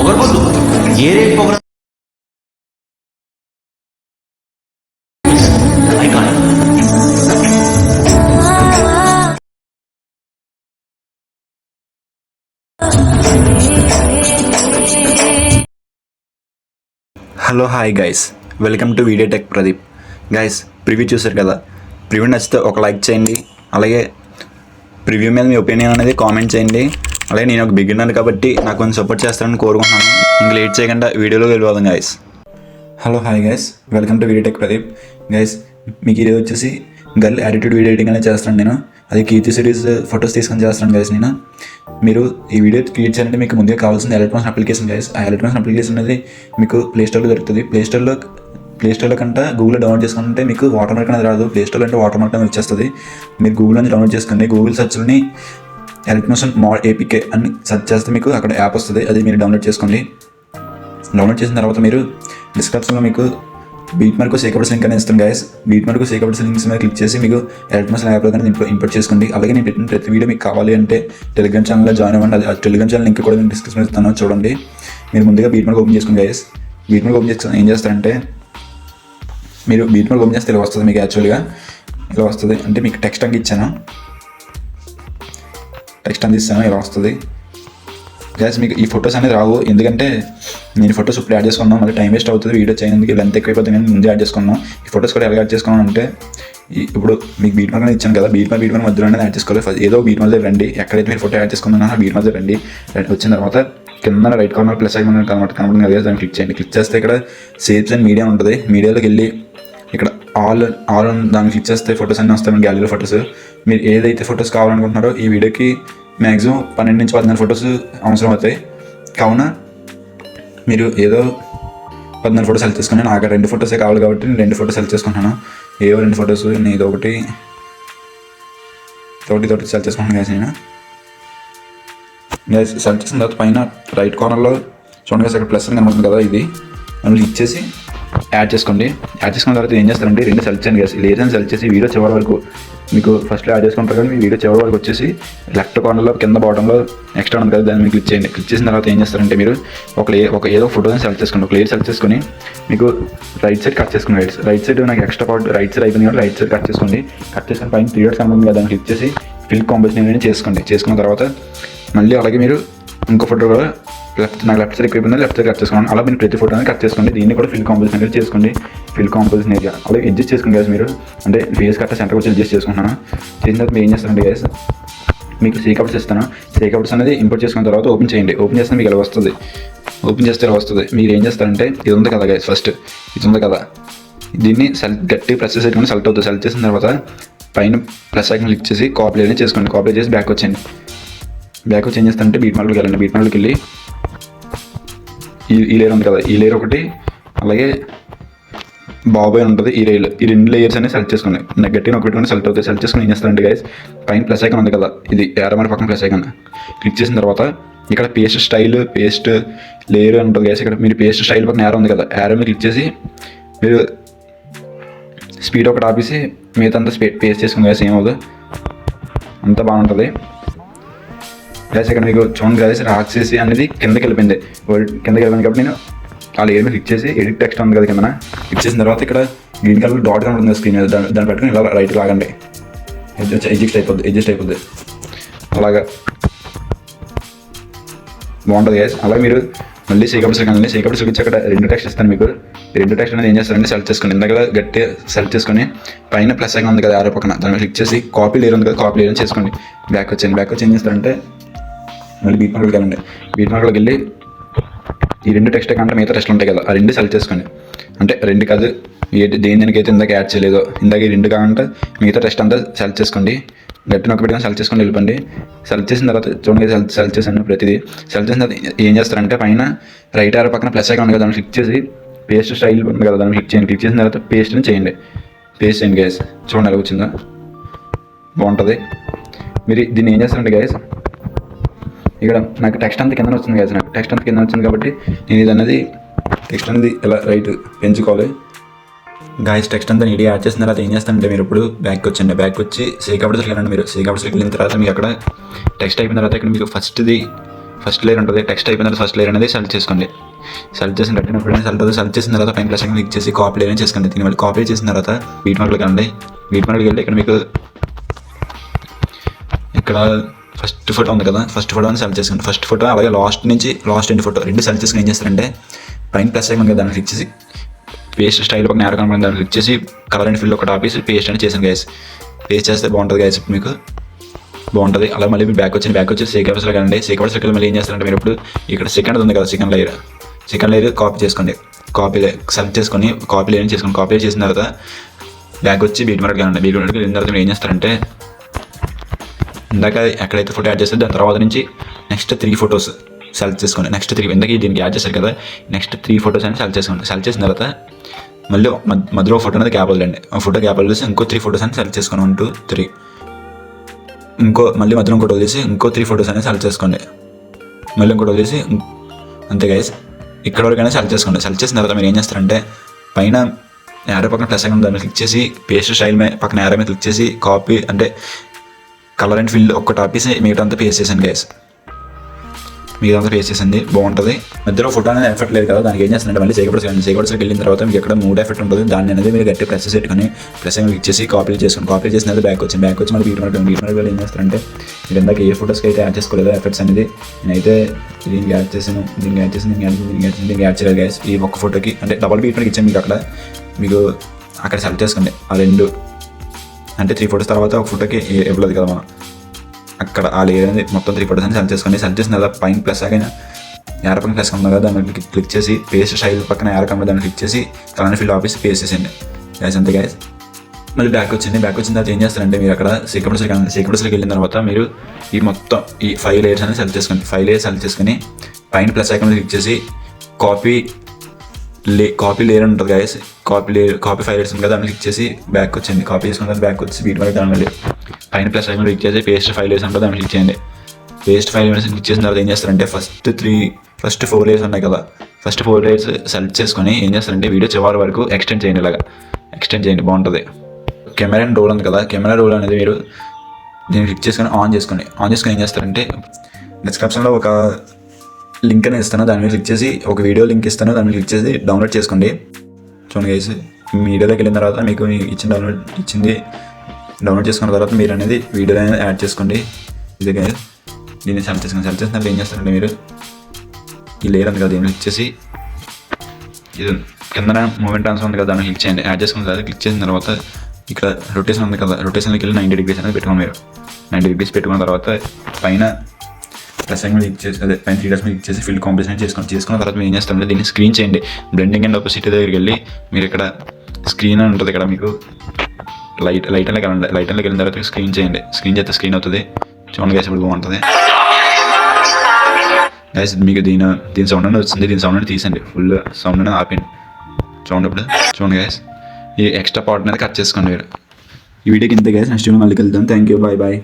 పొగరబోతు ఏరే పొగర icon. Hello hi guys, welcome to video tech Pradeep. Guys, preview చూసారు కదా. ప్రివ్యూ నచ్చితే ఒక లైక్ చేయండి. అలాగే ప్రివ్యూ మీద మీ ఒపీనియన్ అనేది కామెంట్ చేయండి. అలాగే నేను ఒక బిగినర్ కాబట్టి నాకు కొంచెం సపోర్ట్ చేస్తారని కోరుకుంటున్నాను. ఇంకా లేట్ చేయకుండా వీడియోలో వెళ్ళిపోదాం guys. Hello hi guys, welcome to video tech Pradeep. Guys, మీకు ఈరోజు వచ్చేసి గర్ల్ యాటిట్యూడ్ వీడియో ఎడిటింగ్ అనేది చేస్తాను నేను. అది కీర్తి సిరీస్ ఫొటోస్ తీసుకొని చేస్తాను గైస్. నేను మీరు ఈ వీడియో క్రియేట్ చేయాలంటే మీకు ముందుగా కావాల్సింది ఎలక్ట్రానిక్స్ అప్లికేషన్ గైస్. ఆ ఎలక్ట్రానిక్స్ అప్లికేషన్ అనేది మీకు ప్లేస్టోర్లో దొరుకుతుంది. ప్లేస్టోర్లో కంటే గూగుల్లో డౌన్లోడ్ చేసుకుంటే మీకు వాటర్ మార్క్ అనేది రాదు. ప్లేస్టోర్లో అంటే వాటర్ మార్క్ అనేది వచ్చేస్తుంది. మీరు గూగుల్ నుంచి డౌన్లోడ్ చేసుకోండి. గూగుల్ సెర్చ్ని ఎలక్ట్రానిక్స్ మోడ్ ఏపీకే అని సెర్చ్ చేస్తే మీకు అక్కడ యాప్ వస్తుంది. అది మీరు డౌన్లోడ్ చేసుకోండి. డౌన్లోడ్ చేసిన తర్వాత మీరు డిస్క్రిప్షన్లో మీకు బీట్ మార్క్ సేకబడ్స్ లింక్ అనేది ఇస్తాను గైస్. బీట్ మార్క్ సేకబడ్స్ లింక్స్ మీద క్లిక్ చేసి మీకు ఎలక్ట్రానిక్స్ యాప్లో కానీ ఇంపోర్ట్ చేసుకోండి. అలాగే నేను పెట్టిన ప్రతి వీడియో మీకు కావాలి అంటే టెలిగ్రామ్ ఛానల్లో జాయిన్ అవ్వండి. అది టెలిగ్రామ్ ఛానల్ లింక్ కూడా నేను డిస్క్రిప్షన్ ఇస్తాను, చూడండి. మీరు ముందుగా బీట్ మార్క్ ఓపెన్ చేసుకోండి గైస్. బీట్ మార్క్ ఓపెన్ చేసుకుని ఏం చేస్తారంటే, మీరు బీట్ మార్క్ ఓపెన్ చేస్తే ఇలా వస్తుంది. మీకు యాక్చువల్గా ఇలా వస్తుంది. అంటే మీకు టెక్స్ట్ అంక ఇచ్చాను, ఇలా వస్తుంది గైస్. మీకు ఈ ఫొటోస్ అనేది రావు, ఎందుకంటే నేను ఫొటోస్ ఇప్పుడు యాడ్ చేసుకున్నాను. మళ్ళీ టైం వేస్ట్ అవుతుంది, వీడియో చేయడానికి లెంత్ ఎక్కువైపోతుంది. నేను ముందే యాడ్ చేసుకున్నాను. ఈ ఫొటోస్ కూడా ఎలా యాడ్ చేసుకున్నాను అంటే, ఇప్పుడు మీకు బీట్ మార్క్ అనేది ఇచ్చాను కదా, బీట్ మార్క్ మధ్యలోనే యాడ్ చేసుకోవాలి. ఏదో బీట్ మార్క్ దగ్గర రండి. ఎక్కడైతే మీరు ఫోటో యాడ్ చేసుకున్నానో ఆ బీట్ మార్క్ దగ్గర రండి. వచ్చిన తర్వాత కింద రైట్ కార్నర్ ప్లస్ ఐకాన్ కనబడుతుంది కదా, దాన్ని క్లిక్ చేయండి. క్లిక్ చేస్తే ఇక్కడ సేవ్స్ అండ్ మీడియా ఉంటుంది. మీడియాలోకి వెళ్ళి ఇక్కడ ఆల్ దాన్ని క్లిక్ చేస్తే ఫొటోస్ అన్నీ వస్తాయి. మన గ్యాలరీలో ఫొటోస్ మీరు ఏదైతే ఫొటోస్ కావాలనుకుంటున్నారో ఈ వీడియోకి మ్యాక్సిమం 12 నుంచి 14 ఫొటోస్ అవసరం అవుతాయి. కావున మీరు ఏదో 14 ఫొటోస్ సెలెక్ట్ చేసుకున్నాను. నాకు 2 ఫొటోసే కావాలి కాబట్టి నేను 2 ఫొటోస్ సెలెక్ట్ చేసుకుంటున్నాను. ఏవో 2 ఫొటోస్ నేను ఇదొకటి సెలెక్ట్ చేసుకుంటున్నాను గైస్. నేను గైస్ సెలెక్ట్ చేసిన తర్వాత పైన రైట్ కార్నర్లో చూడండి గైస్, అక్కడ ప్లస్ అని కనబడుతుంది కదా, ఇది మనం క్లిక్ చేసి యాడ్ చేసుకోండి. యాడ్ చేసుకున్న తర్వాత ఏం చేస్తారంటే 2 సెలెక్ట్ చేయండి గైస్. లేదని సెలెక్ట్ చేసి వీడియో చివరి వరకు మీకు ఫస్ట్లో యాడ్ చేసుకుంటారు కానీ మీ వీడియో చివరి వరకు వచ్చేసి లెఫ్ట్ కార్నర్లో కింద బాటంలో ఎక్స్ట్రా ఉంది కదా, దాన్ని మీరు క్లిక్ చేయండి. క్లిక్ చేసిన తర్వాత ఏం చేస్తారంటే మీరు ఒక ఏదో ఫోటోని సెలెక్ట్ చేసుకోండి. ఒక లేయర్ సెలెక్ట్ చేసుకొని మీకు రైట్ సైడ్ కట్ చేసుకోండి. రైట్ సైడ్ నాకు ఎక్స్ట్రా పార్ట్ రైట్ సైడ్ అయిపోయింది కాబట్టి రైట్ సైడ్ కట్ చేసుకోండి. కట్ చేసుకుని పైన 3 డాట్స్ కనబడుతుంది కదా, దాన్ని క్లిక్ చేసి ఫిల్ కాంపోజిషన్ అనేది చేసుకోండి. చేసుకున్న తర్వాత మళ్ళీ అలాగే మీరు ఇంకో ఫోటో కూడా నాకు లెఫ్ట్ సైడ్ ఎక్కువైపోయింది, లెఫ్ట్ సైడ్ కట్ చేసుకోండి. అలా మీరు ప్రతి ఫోటోని కట్ చేసుకోండి. దీన్ని కూడా ఫిల్ కాంపోజిషన్ అనేది చేసుకోండి. ఫిల్ కాంపోజిషన్ ఏరియా అలాగే అడ్జస్ట్ చేసుకోండి గైస్. మీరు అంటే ఫేస్ కట్ట సెంటర్ వచ్చి అడ్జస్ట్ చేసుకుంటున్నాను. చేసిన తర్వాత మీరు ఏం చేస్తారంటే గైస్, మీకు సీకప్స్ ఇస్తాను. సీకప్స్ అనేది ఇంపోర్ట్ చేసుకున్న తర్వాత ఓపెన్ చేయండి. ఓపెన్ చేస్తే మీకు ఇలా వస్తుంది. ఓపెన్ చేస్తే ఇలా వస్తుంది. మీరు ఏం చేస్తారంటే ఇది ఉంది కదా గైస్, ఫస్ట్ ఇది ఉంది కదా, దీన్ని గట్టి ప్రెస్ చేసుకొని సెలెక్ట్ అవుతుంది. సెలెక్ట్ చేసిన తర్వాత పైన ప్లస్ ఐకాన్ క్లిక్ చేసి కాపీ అనేది చేసుకోండి. కాపీ చేసి బ్యాక్ వచ్చేయండి. బ్యాక్ వచ్చి ఏం చేస్తారంటే బీట్ మార్క్లోకి వెళ్ళండి. బీట్ మార్క్లోకి వెళ్ళి ఈ లేయర్ ఉంది కదా, ఈ లేయర్ ఒకటి అలాగే బాబాయ్ ఉంటుంది ఈ రైల్, ఈ 2 లేయర్స్ అనేది సెలెక్ట్ చేసుకోండి. నాకు గట్టిగా ఒకటి సెలెక్ట్ అవుతుంది. సెలెక్ట్ చేసుకుని ఏం చేస్తారంటే గైస్, పైన ప్లస్ ఐకాన్ ఉంది కదా, ఇది యారో పక్కన ప్లస్ ఐకాన్ క్లిక్ చేసిన తర్వాత ఇక్కడ పేస్ట్ స్టైల్ పేస్ట్ లేయర్ ఉంటుంది గైస్. ఇక్కడ మీరు పేస్ట్ స్టైల్ పక్కన యారో ఉంది కదా, యారో మీద క్లిక్ చేసి మీరు స్పీడ్ ఒకటి ఆపేసి మిగతా అంతా పేస్ట్ చేసుకుని గైస్. ఏమవుతుంది అంతా బాగుంటుంది గైస్. ఇక్కడ మీకు చూడండి గైస్, రాక్సేసి అనేది కిందకి వెళ్ళిపోయింది కాబట్టి నేను ఆ లేయర్ మీద క్లిక్ చేసి ఎడిట్ టెక్స్ట్ ఉంది కదా కింద క్లిక్ చేసిన తర్వాత ఇక్కడ గ్రీన్ కలర్ డాట్ కనబడుతుంది స్క్రీన్ మీద, దాన్ని పెట్టుకుని ఇలా రైట్ లాగండి. అడ్జస్ట్ అయిపోద్ది అలాగా బాగుంటుంది గైస్. అలాగే మీరు మళ్ళీ సీకప్స్ చూపించి అక్కడ 2 టెక్స్ట్ ఇస్తాను మీకు. 2 టెక్స్ట్ అనేది ఏం చేస్తారంటే సెలెక్ట్ చేసుకోండి. ఇందాక గట్టిగా సెలెక్ట్ చేసుకొని పైన ప్లస్ ఐకాన్ ఉంది కదా ఆరో పక్కన, దాన్ని క్లిక్ చేసి కాపీ లేయర్ ఉంది కదా, కాపీ లేయర్ చేసుకోండి. బ్యాక్ వచ్చి ఏం చేస్తారంటే మళ్ళీ బీట్ మార్క్లోకి వెళ్ళండి. బీట్ మార్క్లోకి వెళ్ళి ఈ 2 టెక్స్ట్ కంటే మిగతా టెస్ట్లు ఉంటాయి కదా, ఆ 2 సెలెక్ట్ చేసుకోండి. అంటే 2 కాదు, దేనికైతే ఇందాక యాడ్ చేయలేదో ఇందాక ఈ 2 కావాలంటే మిగతా టెస్ట్ అంతా సెలెక్ట్ చేసుకోండి. గట్టి నొక్క పెట్టుకొని సెలెక్ట్ చేసుకొని వెళ్ళిపోండి. సెలెక్ట్ చేసిన తర్వాత చూడండి సెలెక్ట్ చేశాను ప్రతిదీ. సెలెక్ట్ చేసిన తర్వాత ఏం చేస్తారంటే పైన రైట్ ఆరో పక్కన ప్లస్ ఐకాన్ ఉంది కదా, దాన్ని క్లిక్ చేసి పేస్ట్ స్టైల్ ఉంది కదా, దాన్ని క్లిక్ చేయండి. క్లిక్ చేసిన తర్వాత పేస్ట్ చేయండి గైస్. చూడండి ఎలా వచ్చిందో, బాగుంటుంది. మీరు దీన్ని ఏం చేస్తారంటే గైస్, ఇక్కడ నాకు టెక్స్ట్ అంతా కింద వచ్చింది గైస్. నాకు టెక్స్ట్ అంతా కింద వచ్చింది కాబట్టి నేను ఇది అనేది టెక్స్ట్ అనేది ఇలా రైట్ పెంచుకోవాలి. గాయస్ టెక్స్ట్ అంతా నీట్గా యాడ్ చేసిన తర్వాత ఏం చేస్తానంటే మీరు ఇప్పుడు బ్యాక్ వచ్చండి. బ్యాక్ వచ్చి సీకబడ్స్కి వెళ్ళండి. మీరు సీకబడ్స్కి వెళ్ళిన తర్వాత మీకు అక్కడ టెక్స్ట్ అయిపోయిన తర్వాత ఇక్కడ మీకు ఫస్ట్ లేయర్ ఉంటుంది. టెక్స్ట్ అయిపోయిన తర్వాత ఫస్ట్ లేయర్ అనేది సెలెక్ట్ చేసుకోండి. సెలెక్ట్ చేసిన వెంటనే సెలెక్ట్ చేసిన తర్వాత పైన ప్లస్ క్లిక్ చేసి కాపీ లేయర్ చేసుకోండి. దీని వల్ల కాపీ చేసిన తర్వాత బీట్ మార్క్లోకి వెళ్ళండి. బీట్ మార్క్కి వెళ్ళి ఇక్కడ మీకు ఇక్కడ ఫస్ట్ ఫోటో ఉంది కదా, ఫస్ట్ ఫోటో అని సెలెక్ట్ చేసుకోండి. ఫస్ట్ ఫోటో అలాగే లాస్ట్ ఎండ్ ఫోటో రెండు సెలెక్ట్ చేసుకుని ఏం చేస్తారంటే పైన ప్లస్ అయ్యి కదా దాన్ని క్లిక్ చేసి పేస్ట్ స్టైల్ ఒక నేర కనబడి దాన్ని క్లిక్ చేసి కలర్ అండ్ ఫిల్ ఒకటి ఆపేసి పేస్ట్ అని చేశాను గైస్. పేస్ట్ చేస్తే బాగుంటుంది గైస్, మీకు బాగుంటుంది. అలా మళ్ళీ మీరు బ్యాక్ వచ్చి సేకవర్స్లో కానీ సేకవర్స్కి మళ్ళీ ఏం చేస్తారంటే మీరు ఇప్పుడు ఇక్కడ సెకండ్ ఉంది కదా, సెకండ్ లేయర్ కాపీ చేసుకోండి. సెలెక్ట్ చేసుకొని కాపీ లేయర్ చేసుకోండి. కాపీ చేసిన తర్వాత బ్యాక్ వచ్చి బీట్ మార్క్ కానీ బీట్ మార్క్ వెళ్ళిన తర్వాత మీరు ఏం చేస్తారంటే ఇందాక ఎక్కడైతే ఫోటో యాడ్ చేస్తారో దాని తర్వాత నుంచి నెక్స్ట్ 3 ఫొటోస్ సెలెక్ట్ చేసుకోండి. నెక్స్ట్ 3 ఇందాక దీనికి యాడ్ చేస్తారు కదా, నెక్స్ట్ 3 ఫొటోస్ అని సెలెక్ట్ చేసుకోండి. సెలెక్ట్ చేసిన తర్వాత మళ్ళీ మధ్యలో ఫోటో అనేది గ్యాప్ వదిలేండి. ఆ ఫోటో గ్యాప్ వదిలేసి ఇంకో 3 ఫొటోస్ అని సెలెక్ట్ చేసుకోండి. 1 2 3 మళ్ళీ మధ్యలో ఇంకోటి వదిలేసి ఇంకో 3 ఫొటోస్ అనేది సెలెక్ట్ చేసుకోండి. మళ్ళీ ఇంకోటి వదిలేసి అంతే గైస్, ఇక్కడ వరకైనా సెలెక్ట్ చేసుకోండి. సెలెక్ట్ చేసిన తర్వాత మీరు ఏం చేస్తారంటే పైన యారో పక్కన ప్లస్ ఐకాన్ దాన్ని క్లిక్ చేసి పేస్ట్ స్టైల్ పక్కన యారో మీద క్లిక్ చేసి కాపీ అంటే కలర్ అండ్ ఫిల్ ఒక్కటి ఆపేసి మిగతా అంతా పేస్ట్ చేశాను గైస్. మిగతా అంతా పేస్ట్ చేసింది బాగుంటుంది. మధ్యలో ఫోటో అనేది ఎఫెక్ట్ లేదు కదా, దానికి ఏం చేస్తారంటే మళ్ళీ సేకపర్స్కి వెళ్ళిన తర్వాత మీకు ఇక్కడ 3 ఎఫెక్ట్ ఉంటుంది. దాన్ని అనేది మీరు గట్టి ప్రెస్ పెట్టుకొని ప్రెస్ క్లిక్ చేసి కాపీ చేసుకుని కాపీ చేసిన తర్వాత బ్యాక్ వచ్చి మళ్ళీ బీట్ మార్క్ ఏం చేస్తారంటే మీరు ఇందాక ఏ ఫోటోస్కి అయితే యాడ్ చేసుకోలేదు ఎఫెక్ట్స్ అనేది నేనైతే దీనికి యాడ్ చేశాను, దీనికి యాడ్ చేయలేదు గైస్. ఈ ఒక్క ఫోటోకి అంటే డబల్ బీట్ మార్క్ ఇచ్చాను. మీకు అక్కడ సెలెక్ట్ చేసుకోండి. ఆ 2 అంటే 3 ఫోటోస్ తర్వాత ఒక ఫోటోకి ఇవ్వలేదు కదా మనం, అక్కడ ఆ లేయర్ అనేది మొత్తం 3 ఫోటోస్ అని సెలెక్ట్ చేసుకోండి. సెలెక్ట్ చేసిన తర్వాత పైన ప్లస్ అయినా యార పక్కన ప్లస్ ఉంది కదా, దాన్ని క్లిక్ చేసి పేస్ట్ స్టైల్ పక్కన యార కమ్మ దాన్ని క్లిక్ చేసి కలర్ ఫిల్ ఆఫీస్ పేస్ట్ చేసేయండి గైస్. అంతే గైస్. మళ్ళీ బ్యాక్ వచ్చిన తర్వాత ఏం చేస్తారంటే మీరు అక్కడ సీక్వెన్స్లోకి వెళ్ళిన తర్వాత మీరు ఈ మొత్తం ఈ 5 లేయర్స్ అనేది సెలెక్ట్ చేసుకోండి. 5 లేయర్స్ సెలెక్ట్ చేసుకుని పైన ప్లస్ ఐకాన్ క్లిక్ చేసి కాపీ లేయర్ ఉంటుంది గైస్. కాపీ 5 లేయర్స్ ఉంది కదా, దాన్ని క్లిక్ చేసి బ్యాక్ వచ్చింది. కాపీ చేసుకున్న బ్యాక్ వచ్చి బీట్ మార్క్ దాని మళ్ళీ పైన ప్లస్ ఐకాన్ క్లిక్ చేసి పేస్ట్ 5 లేయర్స్ ఉంటుంది దాన్ని క్లిక్ చేయండి. పేస్ట్ 5 లేయర్స్ క్లిక్ చేసిన తర్వాత ఏం చేస్తారంటే ఫస్ట్ 4 లేయర్స్ ఉన్నాయి కదా, ఫస్ట్ 4 లేయర్స్ సెలెక్ట్ చేసుకొని ఏం చేస్తారంటే వీడియో చివరి వరకు ఎక్స్టెండ్ చేయండి. ఇలాగా ఎక్స్టెండ్ చేయండి బాగుంటుంది. కెమెరా అండ్ రోల్ ఉంది కదా, కెమెరా రోల్ అనేది మీరు దీన్ని క్లిక్ చేసుకొని ఆన్ చేసుకొని ఏం చేస్తారంటే డిస్క్రిప్షన్లో ఒక లింక్ అనేది ఇస్తాను, దాని మీద క్లిక్ చేసి ఒక వీడియో లింక్ ఇస్తాను, దాని మీద క్లిక్ చేసి డౌన్లోడ్ చేసుకోండి. చూడండి గైస్, మీడియాలోకి వెళ్ళిన తర్వాత మీకు ఇచ్చింది డౌన్లోడ్ చేసుకున్న తర్వాత మీరు అనేది వీడియో అనేది యాడ్ చేసుకోండి. ఇదే గైస్, దీన్ని సెలెక్ట్ చేసిన ఏం చేస్తారంటే మీరు ఈ లేయర్ ఉంది కదా, దీన్ని క్లిక్ చేసి ఇది కింద మూమెంట్ ట్రాన్స్ఫర్ ఉంది కదా, దాన్ని క్లిక్ చేయండి. యాడ్ చేసుకున్న తర్వాత క్లిక్ చేసిన తర్వాత ఇక్కడ రొటేషన్ ఉంది కదా, రొటేషన్కి వెళ్ళి 90 degrees అనేది పెట్టుకోండి. మీరు 90 degrees పెట్టుకున్న తర్వాత పైన ప్లస్ మీద క్లిక్ చేసి పైన 3 డాట్స్ మీద క్లిక్ చేసి ఫిల్ కాంబినేషన్ చేసుకున్న తర్వాత మీరు ఏం చేస్తారంటే దీన్ని స్క్రీన్ చేయండి. బ్లెండింగ్ అండ్ ఆపోజిట్ దగ్గరికి వెళ్ళి మీరు ఇక్కడ స్క్రీన్ అని ఉంటుంది, ఇక్కడ మీకు లైట్ అలా వెళ్ళండి. లైట్ అలా వెళ్ళిన తర్వాత స్క్రీన్ చేయండి. స్క్రీన్ చేస్తే స్క్రీన్ అవుతుంది. చూడండి గైస్, ఇప్పుడు బాగుంటుంది గైస్. మీకు దీని సౌండ్ అనేది వచ్చింది, దీని సౌండ్ అనేది తీసండి, ఫుల్ సౌండ్ అనేది ఆపండి. చూడండి గైస్, ఈ ఎక్స్ట్రా పార్ట్ అనేది కట్ చేసుకోండి మీరు. ఈ వీడియోకి ఇంతే గైస్, నెక్స్ట్ మళ్ళీ వెళ్తాం. Thank you, bye.